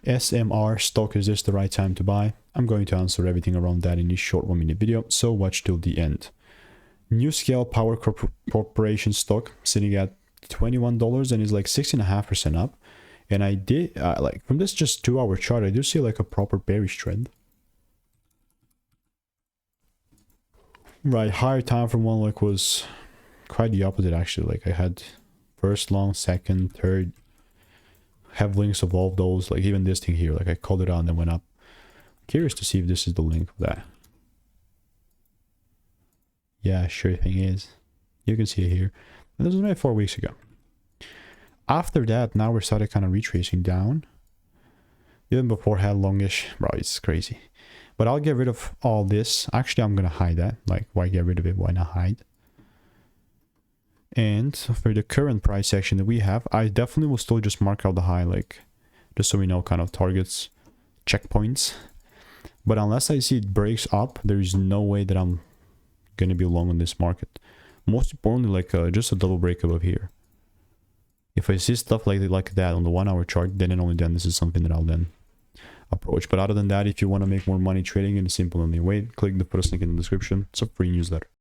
SMR Stock, is this the right time to buy? I'm going to answer everything around that in this short 1-minute video, so watch till the end. Nuscale Power Corporation stock sitting at $21 and is like 6.5% up. And I did, like from this just 2-hour chart, I do see like a proper bearish trend. Right, higher time from one like was quite the opposite actually. Like I had first long, second, third, have links of all of those. Like even this thing here, like I called it out and then went up. Curious to see if this is the link of that. Yeah, sure thing is. You can see it here. And this was made 4 weeks ago. After that, now we started kind of retracing down. Even before had longish, bro, it's crazy. But I'll get rid of all this. Actually, I'm gonna hide that. Like, why get rid of it? Why not hide? And for the current price action that we have, I definitely will still just mark out the high, like, just so we know kind of targets, checkpoints. But unless I see it breaks up, there is no way that I'm gonna be long on this market. Most importantly, like just a double break above here. If I see stuff like that on the 1-hour chart, then and only then this is something that I'll then approach. But other than that, if you want to make more money trading in a simple and only way, click the first link in the description. It's a free newsletter.